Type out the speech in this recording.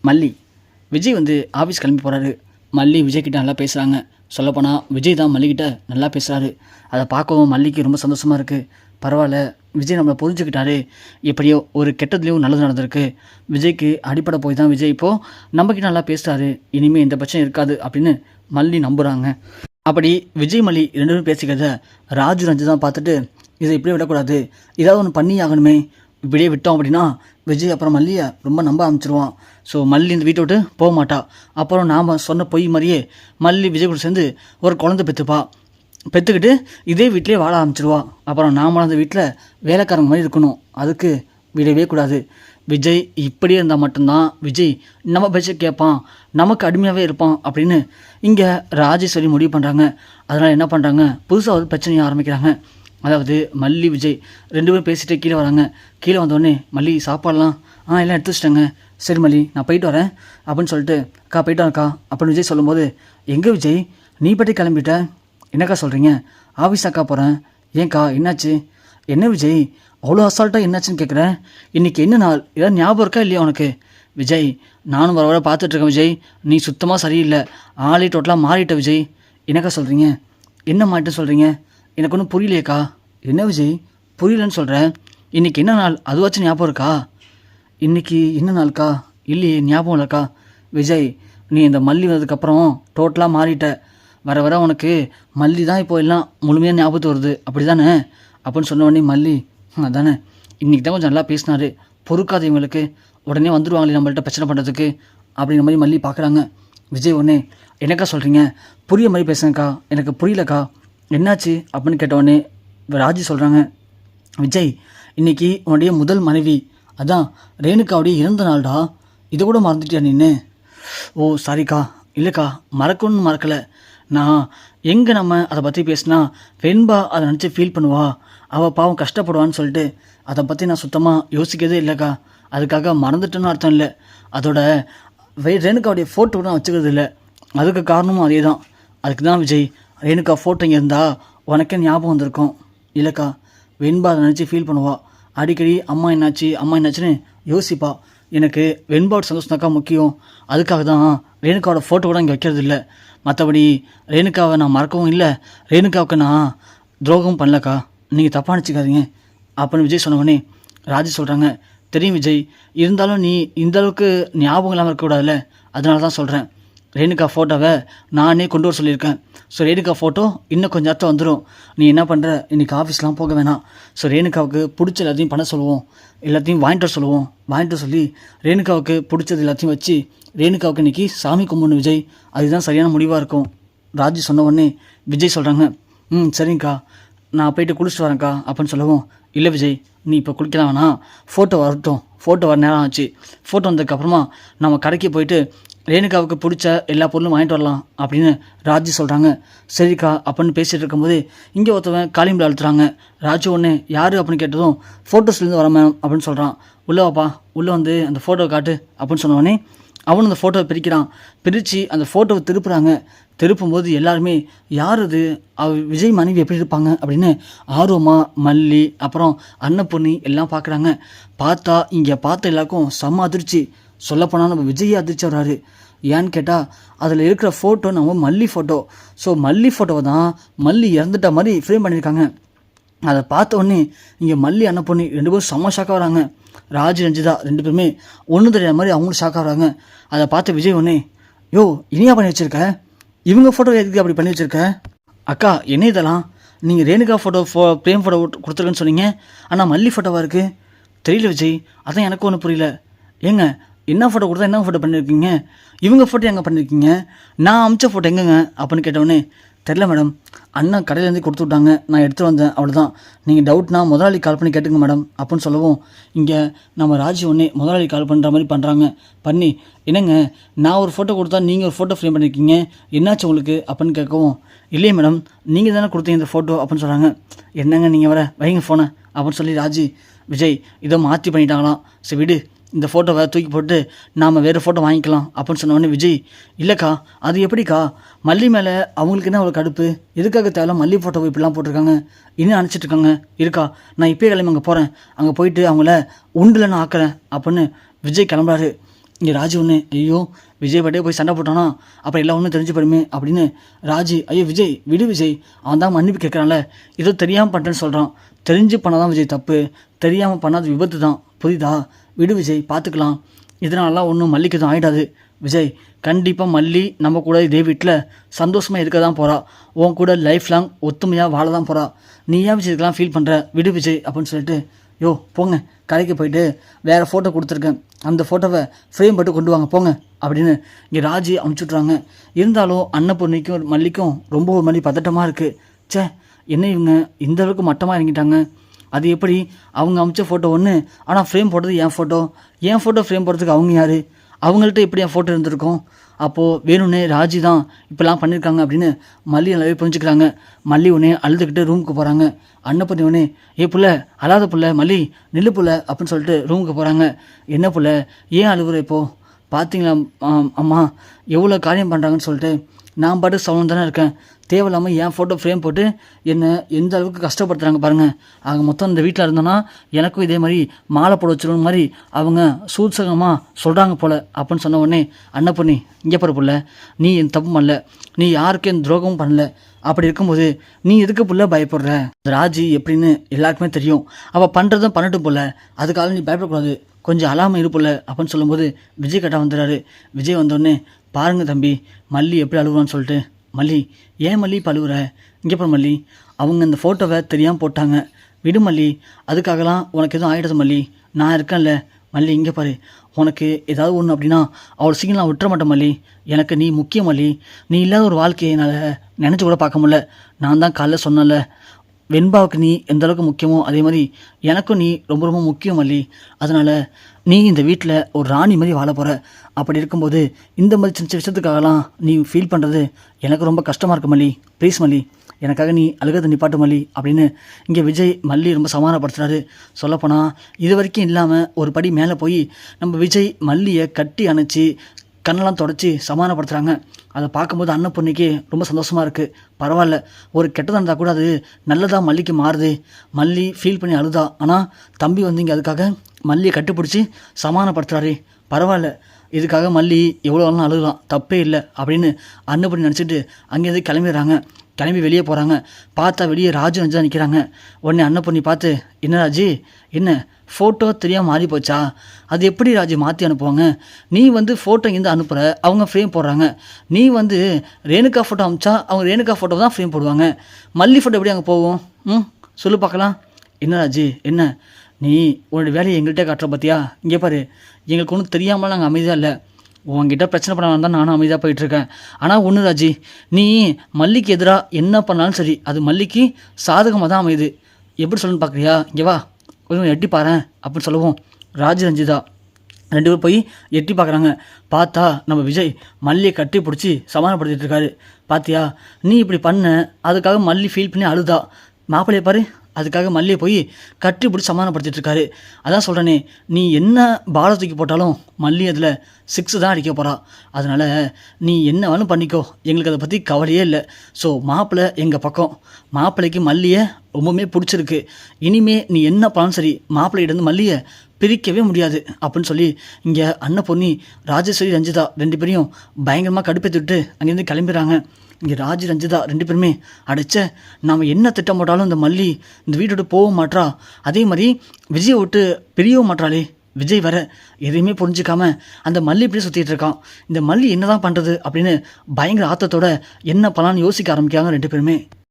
மல்லி விஜய் ஆஃபீஸ் கிளம்பி போகிறாரு. மல்லி விஜய் கிட்ட நல்லா பேசுகிறாங்க. சொல்லப்போனால் விஜய் தான் மல்லிகிட்ட நல்லா பேசுகிறாரு. அதை பார்க்கவும் மல்லிக்கு ரொம்ப சந்தோஷமாக இருக்குது. பரவாயில்ல, விஜய் நம்மளை புரிஞ்சுக்கிட்டாரு. எப்படியோ ஒரு கெட்டதுலேயும் நல்லது நடந்திருக்கு. விஜய்க்கு அடிப்படை போய் தான் விஜய் இப்போது நம்மக்கிட்ட நல்லா பேசுகிறாரு. இனிமேல் எந்த பிரச்சனை இருக்காது அப்படின்னு மல்லி நம்புகிறாங்க. அப்படி விஜய் மல்லி ரெண்டு பேரும் பேசிக்கிறத ராஜு ரஞ்சு தான் பார்த்துட்டு, இதை இப்படியே விடக்கூடாது, ஏதாவது ஒன்று பண்ணி ஆகணுமே, இப்படியே விட்டோம் அப்படின்னா விஜய் அப்புறம் மல்லியை ரொம்ப நம்ப ஆரம்பிச்சிருவான். ஸோ மல்லி இந்த வீட்டை விட்டு போக மாட்டா. அப்புறம் நாம் சொன்ன பொய் மாதிரியே மல்லி விஜய் கூட சேர்ந்து ஒரு குழந்தை பெற்றுக்கிட்டு இதே வீட்டிலே வாழ ஆரம்பிச்சிடுவா. அப்புறம் நாமளும் அந்த வீட்டில் வேலைக்காரங்க மாதிரி இருக்கணும். அதுக்கு விடவே கூடாது. விஜய் இப்படியே இருந்தால் மட்டும்தான் விஜய் நம்ம பேச்சை கேட்பான், நமக்கு அடிமையாகவே இருப்பான் அப்படின்னு இங்கே ராஜேஸ்வரி முடிவு பண்ணுறாங்க. அதனால் என்ன பண்ணுறாங்க, புதுசாக ஒரு பிரச்சனையை ஆரம்பிக்கிறாங்க. அதாவது மல்லி விஜய் ரெண்டு பேரும் பேசிகிட்டே கீழே வராங்க. கீழே வந்தோடனே மல்லி சாப்பாடலாம் எல்லாம் எடுத்து வச்சிட்டாங்க. சரி மல்லி, நான் போயிட்டு வரேன் அப்படின்னு சொல்லிட்டு, அக்கா போயிட்டு வரேன்க்கா அப்படின்னு விஜய் சொல்லும்போது, எங்கே விஜய் நீ பற்றி கிளம்பிட்ட, என்னக்கா சொல்கிறீங்க, ஆஃபீஸ் அக்கா போகிறேன். ஏன்க்கா என்னாச்சு, என்ன விஜய் அவ்வளோ அசால்ட்டாக என்னாச்சுன்னு கேட்குறேன், இன்றைக்கி என்ன நாள், ஏதாவது ஞாபகம் இருக்கா இல்லையா உனக்கு? விஜய் நானும் வர வர பார்த்துட்ருக்கேன் விஜய், நீ சுத்தமாக சரியில்லை, ஆளே டோட்டலாக மாறிட்ட விஜய். என்னக்கா சொல்கிறீங்க, என்ன மாறிட்டு சொல்கிறீங்க, எனக்கு ஒன்றும் புரியலையேக்கா. என்ன விஜய் புரியலன்னு சொல்கிறேன், இன்றைக்கி என்ன நாள் அதுவாச்சும் ஞாபகம் இருக்கா? இன்றைக்கி என்ன நாள்க்கா, இல்லையே ஞாபகம் இல்லைக்கா. விஜய் நீ இந்த மல்லி வந்ததுக்கப்புறம் டோட்டலாக மாறிட்ட. வர வர உனக்கு மல்லி தான் இப்போ எல்லாம் முழுமையாக ஞாபகத்து வருது, அப்படி தானே அப்படின்னு சொன்ன உடனே மல்லி, அதானே இன்றைக்கி தான் கொஞ்சம் நல்லா பேசினாரு, பொறுக்காது இவங்களுக்கு, உடனே வந்துடுவாங்களே நம்மள்ட்ட பிரச்சனை பண்ணுறதுக்கு அப்படிங்கிற மாதிரி மல்லி பார்க்குறாங்க. விஜய் உடனே என்னக்கா சொல்கிறீங்க, புரிய மாதிரி பேசுங்கக்கா, எனக்கு புரியலக்கா, என்னாச்சு அப்படின்னு கேட்டவுடனே ராஜி சொல்கிறாங்க, விஜய் இன்றைக்கி உன்னுடைய முதல் மனைவி, அதான் ரேணுகாவுடைய இறந்த நாள்டா, இதை கூட மறந்துட்டியா நின்று? ஓ சாரிக்கா, இல்லைக்கா மறக்கணும்னு மறக்கலை. நான் எங்கே நம்ம அதை பற்றி பேசினா வெண்பா அதை நினச்சி ஃபீல் பண்ணுவா, அவள் பாவம் கஷ்டப்படுவான்னு சொல்லிட்டு அதை பற்றி நான் சுத்தமாக யோசிக்கிறதே இல்லைக்கா. அதுக்காக மறந்துட்டேன்னு அர்த்தம் இல்லை. அதோட ரேணுகாவுடைய ஃபோட்டோ கூட நான் வச்சுக்கிறது இல்லை, அதுக்கு காரணமும் அதே தான். அதுக்கு தான் விஜய் ரேணுகா ஃபோட்டோ இங்கே இருந்தால் உனக்கே ஞாபகம் வந்திருக்கும். இல்லைக்கா வெண்பா அதை நினச்சி ஃபீல் பண்ணுவா, அடிக்கடி அம்மா என்னாச்சுன்னு யோசிப்பா. எனக்கு வெண்பாவோட சந்தோஷம்தாக்கா முக்கியம். அதுக்காக தான் ரேணுகாவோட ஃபோட்டோ கூட இங்கே வைக்கிறது இல்லை. மற்றபடி ரேணுகாவை நான் மறக்கவும் இல்லை, ரேணுகாவுக்கு நான் துரோகம் பண்ணலக்கா, நீங்கள் தப்பாக நினச்சிக்காதீங்க அப்படின்னு விஜய் சொன்னவொடனே ராஜி சொல்கிறாங்க, தெரியும் விஜய், இருந்தாலும் நீ இந்த அளவுக்கு ஞாபகம் இல்லாமல் இருக்கக்கூடாதுல்ல, அதனால தான் சொல்கிறேன். ரேணுகா ஃபோட்டோவை நானே கொண்டு வர சொல்லியிருக்கேன். ஸோ ரேணுகா ஃபோட்டோ இன்னும் கொஞ்சம் நேரத்தில் வந்துடும். நீ என்ன பண்ணுற, இன்றைக்கி ஆஃபீஸ்லாம் போக வேணாம். ஸோ ரேணுகாவுக்கு பிடிச்ச எல்லாத்தையும் பண்ண சொல்லுவோம், எல்லாத்தையும் வாங்கிட்டு சொல்லி ரேணுகாவுக்கு பிடிச்சது எல்லாத்தையும் வச்சு ரேணுகாவுக்கு இன்றைக்கி சாமி கும்பிடணும் விஜய், அதுதான் சரியான முடிவாக இருக்கும். ராஜி சொன்ன உடனே விஜய் சொல்கிறாங்க, சரிங்கக்கா நான் போயிட்டு குளிச்சுட்டு வரேன்க்கா அப்படின்னு சொல்லவும், இல்லை விஜய் நீ இப்போ குளிக்கலாம் வேணாம், ஃபோட்டோ வரட்டும், ஃபோட்டோ வர நேரம் ஆச்சு, ஃபோட்டோ வந்ததுக்கப்புறமா நம்ம கடைக்கு போயிட்டு ரேணுகாவுக்கு பிடிச்ச எல்லா பொருளும் வாங்கிட்டு வரலாம் அப்படின்னு ராஜி சொல்கிறாங்க. சரிக்கா அப்படின்னு பேசிகிட்டு இருக்கும்போது இங்கே ஒருத்தவன் காலிம்பில் அழுத்துறாங்க. ராஜு ஒன்று யார் அப்படின்னு கேட்டதும் ஃபோட்டோஸ்லேருந்து வர மேம் அப்படின்னு சொல்கிறான். உள்ளே வாப்பா, உள்ளே வந்து அந்த ஃபோட்டோவை காட்டு அப்படின்னு சொன்னோடனே அவனும் அந்த ஃபோட்டோவை பிரித்து அந்த ஃபோட்டோவை திருப்பும்போது எல்லாருமே யார் அது, விஜய் மனைவி எப்படி இருப்பாங்க அப்படின்னு ஆர்வமாக மல்லி அப்புறம் அன்னப்பொண்ணி எல்லாம் பார்க்குறாங்க. பார்த்தா இங்கே பார்த்த எல்லாருக்கும் செம்ம அதிர்ச்சி. சொல்லப்போனால் நம்ம விஜயை அதிர்ச்சி வர்றாரு. ஏன்னு கேட்டால் அதில் இருக்கிற ஃபோட்டோ நம்ம மல்லி ஃபோட்டோ. ஸோ மல்லி ஃபோட்டோவை தான் மல்லி இறந்துட்ட மாதிரி ஃப்ரேம் பண்ணியிருக்காங்க. அதை பார்த்த உடனே இங்கே மல்லி அன்னப்பொண்ணி ரெண்டு பேரும் செம்ம ஷாக்காக வராங்க. ராஜ் ரஞ்சிதா ரெண்டு பேருமே ஒன்றும் தெரியாத மாதிரி அவங்களும் ஷாக்காக வராங்க. அதை பார்த்த விஜய் ஒன்னே, யோ இனியா பண்ணி வச்சுருக்க, இவங்க ஃபோட்டோ எதுக்கு அப்படி பண்ணி வச்சுருக்க? அக்கா என்ன இதெல்லாம், நீங்கள் ரேணுகா பிரேம் ஃபோட்டோ கொடுத்துருக்குன்னு சொன்னீங்க, ஆனால் மல்லி ஃபோட்டோவாக இருக்குது. தெரியல விஜய், அதான் எனக்கும் ஒன்றும் புரியல. ஏங்க என்ன ஃபோட்டோ கொடுத்தா என்ன ஃபோட்டோ பண்ணியிருக்கீங்க, இவங்க ஃபோட்டோ எங்கே பண்ணியிருக்கீங்க, நான் அமிச்ச ஃபோட்டோ எங்கேங்க அப்படின்னு கேட்டவுடனே, தெரில மேடம், அண்ணா கடையிலேருந்து கொடுத்து விட்டாங்க, நான் எடுத்துகிட்டு வந்தேன், அவ்வளோதான், நீங்கள் டவுட்னா முதலாளி கால் பண்ணி கேட்டுங்க மேடம் அப்படின்னு சொல்லவும், இங்கே நம்ம ராஜி ஒன்றே முதலாளி கால் பண்ணுற மாதிரி பண்ணி, என்னங்க நான் ஒரு ஃபோட்டோ கொடுத்தா நீங்கள் ஒரு ஃபோட்டோ ஃப்ரேம் பண்ணியிருக்கீங்க, என்னாச்சு உங்களுக்கு அப்படின்னு கேட்கவும், இல்லையே மேடம் நீங்கள் தானே கொடுத்தீங்க இந்த ஃபோட்டோ அப்படின்னு சொல்கிறாங்க. என்னங்க நீங்கள் வைங்க ஃபோனை அப்படின்னு சொல்லி ராஜி, விஜய் இதை மாற்றி பண்ணிட்டாங்களாம், சரி விடு, இந்த ஃபோட்டோவை தூக்கி போட்டு நாம் வேறு ஃபோட்டோ வாங்கிக்கலாம் அப்படின்னு சொன்னோடனே விஜய், இல்லைக்கா அது எப்படிக்கா, மல்லி மேலே அவங்களுக்கு என்ன அவ்வளோ கடுப்பு, எதுக்காக தேவை மல்லி ஃபோட்டோவை இப்படிலாம் போட்டிருக்காங்க, இன்னும் அனுப்பிச்சிட்ருக்காங்க, இருக்கா நான் இப்போயே கிளம்பி அங்கே போகிறேன், அங்கே போயிட்டு அவங்கள உண்டில் நான் ஆக்கிறேன் அப்படின்னு விஜய் கிளம்புறாரு. இங்கே ராஜு ஒன்று ஐயோ விஜய் பாட்டே போய் சண்டை போட்டானா அப்புறம் எல்லாம் ஒன்றும் தெரிஞ்சு போயிடுமே அப்படின்னு ராஜு ஐயோ விஜய் விடு விஜய், அவன் தான் மன்னிப்பு கேட்குறான்ல, ஏதோ தெரியாமல் பண்ணுறேன்னு சொல்கிறான், தெரிஞ்சு பண்ணாதான் விஜய் தப்பு, தெரியாமல் பண்ணாத விபத்து தான், புரியுதா? விடு விஜய் பார்த்துக்கலாம், இதனாலலாம் ஒன்றும் மல்லிக்கு தான் ஆகிடாது விஜய், கண்டிப்பாக மல்லி நம்ம கூட இதே வீட்டில் சந்தோஷமாக இருக்க தான் போகிறா, உன் கூட லைஃப் லாங் ஒத்துமையாக வாழ தான் போகிறா, நீ ஏன் விஜய் இதுக்கெல்லாம் ஃபீல் பண்ணுற, விடு விஜய் அப்படின்னு சொல்லிட்டு யோ போங்க கடைக்கு போயிட்டு வேறு ஃபோட்டோ கொடுத்துருக்கேன், அந்த ஃபோட்டோவை ஃப்ரேம் போட்டு கொண்டு வாங்க போங்க அப்படின்னு இங்கே ராஜி அமுச்சுட்றாங்க. இருந்தாலும் அன்னபூர்ணிக்கும் மல்லிக்கும் ரொம்ப ஒரு மாதிரி பதட்டமாக இருக்குது. சே என்ன இவங்க இந்த அளவுக்கு மட்டமாக இறங்கிட்டாங்க, அது எப்படி அவங்க அமிச்ச ஃபோட்டோ ஒன்று, ஆனால் ஃப்ரேம் போடுறது என் ஃபோட்டோ ஃப்ரேம் போடுறதுக்கு அவங்க யார், அவங்கள்ட்ட எப்படி என் ஃபோட்டோ இருந்திருக்கும், அப்போது வேணும்னே ராஜி தான் இப்போலாம் பண்ணியிருக்காங்க அப்படின்னு மல்லி நல்லாவே புரிஞ்சுக்கிறாங்க. மல்லி உடனே அழுதுகிட்டு ரூமுக்கு போகிறாங்க. அன்னப்பண்ணி உடனே புள்ள அழாத புள்ள மல்லி நில்லு புள்ள அப்படின்னு சொல்லிட்டு ரூமுக்கு போகிறாங்க. என்ன புள்ள ஏன் அழுகுற இப்போது, பார்த்தீங்களா அம்மா எவ்வளோ காரியம் பண்ணுறாங்கன்னு சொல்லிட்டு, நான் பாட்டு சவுண்ட் தானே இருக்கேன், தேவையில்லாமல் என் ஃபோட்டோ ஃப்ரேம் போட்டு என்னை எந்த அளவுக்கு கஷ்டப்படுத்துகிறாங்க பாருங்கள், ஆக மொத்தம் இந்த வீட்டில் இருந்தோன்னா எனக்கும் இதே மாதிரி மாலை போட வச்சிருந்த மாதிரி அவங்க சூட்சகமாக சொல்கிறாங்க போல் அப்படின்னு சொன்ன உடனே அன்னப்பண்ணி இங்கே பாரு புள்ள, நீ என் தப்பு பண்ணல, நீ யாருக்கும் என் துரோகமும் பண்ணல, அப்படி இருக்கும்போது நீ எதுக்கு புள்ள பயப்படுற, ராஜி எப்படின்னு எல்லாருக்குமே தெரியும், அவள் பண்ணுறதும் பண்ணட்டும் போல, அதுக்காக நீ பயப்படக்கூடாது, கொஞ்சம் அழாமல் இருப்புல அப்படின்னு சொல்லும்போது விஜய் கட்டா வந்துடுறாரு. விஜய் வந்தோடனே பாருங்கள் தம்பி மல்லி எப்படி அழுகுறான்னு சொல்லிட்டு, மல்லி ஏன் மல்லி இப்போ அழுகுற, இங்கே போகிற மல்லி அவங்க இந்த ஃபோட்டோவை தெரியாமல் போட்டாங்க, விடு மல்லி, அதுக்காகலாம் உனக்கு எதுவும் ஆகிடுது மல்லி, நான் இருக்கேன்ல மல்லி, இங்கே பாரு உனக்கு ஏதாவது ஒன்று அப்படின்னா அவ்வளோ சீக்கிரம் நான் விட்டுற மாட்டேன் மல்லி, எனக்கு நீ முக்கியம் மல்லி, நீ இல்லாத ஒரு வாழ்க்கையை என்னால் நினச்சி கூட பார்க்க முடியல, நான் தான் காலைல சொன்னல வெண்பாவுக்கு நீ எந்த அளவுக்கு முக்கியமோ அதே மாதிரி எனக்கும் நீ ரொம்ப ரொம்ப முக்கியம் மல்லி, அதனால் நீ இந்த வீட்டில் ஒரு ராணி மாதிரி வாழ போகிற, அப்படி இருக்கும்போது இந்த மாதிரி சின்ன சின்ன விஷயத்துக்காகலாம் நீ ஃபீல் பண்ணுறது எனக்கு ரொம்ப கஷ்டமாக இருக்கு மல்லி, ப்ளீஸ் மல்லி எனக்காக நீ அழுகதை நிப்பாட்டு மல்லி அப்படின்னு இங்கே விஜய் மல்லி ரொம்ப சமாதானப்படுத்துகிறாரு. சொல்லப்போனால் இது வரைக்கும் இல்லாமல் ஒரு படி மேலே போய் நம்ம விஜய் மல்லியை கட்டி அணைச்சி கண்ணெல்லாம் தொடச்சி சமாதானப்படுத்துகிறாங்க. அதை பார்க்கும்போது அன்னப்பொண்ணிக்கு ரொம்ப சந்தோஷமாக இருக்குது. பரவாயில்ல, ஒரு கெட்டதாக இருந்தால் கூட அது நல்லதாக மல்லிக்கு மாறுது, மல்லி ஃபீல் பண்ணி அழுதா, ஆனால் தம்பி வந்து இங்கே அதுக்காக மல்லியை கட்டுப்பிடிச்சி சமாதானப்படுத்துகிறாரு, பரவாயில்ல, இதுக்காக மல்லி எவ்வளோ வேணாலும் அழுகலாம், தப்பே இல்லை அப்படின்னு அன்னப்பொண்ணி நினச்சிட்டு அங்கேருந்து கிளம்பிடுறாங்க. கிளம்பி வெளியே போகிறாங்க. பார்த்தா வெளியே ராஜு நஞ்சா நிற்கிறாங்க. உடனே அன்னப்பொண்ணி பார்த்து, என்ன ராஜி என்ன ஃபோட்டோ தெரியாமல் மாறி போச்சா, அது எப்படி ராஜு மாற்றி அனுப்புவாங்க, நீ வந்து ஃபோட்டோ இங்கேருந்து அனுப்புகிற, அவங்க ஃப்ரேம் போடுறாங்க, நீ வந்து ரேணுகா ஃபோட்டோ அனுப்பிச்சா அவங்க ரேணுகா ஃபோட்டோ தான் ஃப்ரேம் போடுவாங்க, மல்லி ஃபோட்டோ எப்படி அங்கே போகும், சொல்லு பார்க்கலாம். என்ன ராஜி என்ன நீ உன்னோட வேலையை எங்கள்கிட்ட காட்டுற பார்த்தியா, இங்கே பாரு எங்களுக்கு ஒன்றும் தெரியாமல் நாங்கள் அமைதியாக இல்லை, உங்ககிட்ட பிரச்சனை பண்ண தான் நானும் அமைதியாக போயிட்டுருக்கேன், ஆனால் ஒன்று ராஜி நீ மல்லிக்கு எதிராக என்ன பண்ணாலும் சரி அது மல்லிக்கு சாதகமாக தான் அமையுது, எப்படி சொல்லணும்னு பார்க்குறியா, இங்கே வா கொஞ்சம் எட்டி பாறேன் அப்படின்னு சொல்லுவோம். ராஜு ரஞ்சிதா 2 பேர் போய் எட்டி பார்க்குறாங்க. பார்த்தா நம்ம விஜய் மல்லியை கட்டி பிடிச்சி சமாதானப்படுத்திட்டு இருக்காரு. பார்த்தியா நீ இப்படி பண்ண, அதுக்காக மல்லி ஃபீல் பண்ணி அழுதா, மாப்பிள்ளையை பாரு அதுக்காக மல்லியை போய் கட்டி பிடிச்சி சமாதானப்படுத்திட்டு இருக்காரு. அதான் சொல்கிறேனே, நீ என்ன பாலை தூக்கி போட்டாலும் மல்லி அதில் 6 தான் அடிக்க போகிறா, அதனால் நீ என்ன வேணும் பண்ணிக்கோ, எங்களுக்கு அதை பற்றி கவலையே இல்லை. ஸோ மாப்பிள்ளை எங்கள் பக்கம், மாப்பிள்ளைக்கு மல்லியை ரொம்பவுமே பிடிச்சிருக்கு, இனிமே நீ என்ன பண்ணாலும் சரி மாப்பிள்ளையிடந்து மல்லியை பிரிக்கவே முடியாது அப்படின்னு சொல்லி இங்கே அன்னப்பொண்ணி ராஜேஸ்வரி ரஞ்சிதா 2 பேரையும் பயங்கரமாக கடுப்பேற்றி விட்டு அங்கேருந்து கிளம்பிடுறாங்க. இங்கே ராஜி ரஞ்சிதா 2 பேருமே அடைச்ச நாம் என்ன திட்டம் போட்டாலும் இந்த மல்லி இந்த வீட்டை விட்டு போக மாட்றா, அதே மாதிரி விஜயை விட்டு பிரியவும் மாட்றாளே, விஜய் வர எதையுமே புரிஞ்சிக்காம அந்த மல்லி இப்படி சுற்றிட்டு இருக்கான், இந்த மல்லி என்ன தான் பண்ணுறது அப்படின்னு பயங்கர ஆத்தத்தோட என்ன பண்ணலான்னு யோசிக்க ஆரம்பிக்காங்க 2 பேருமே.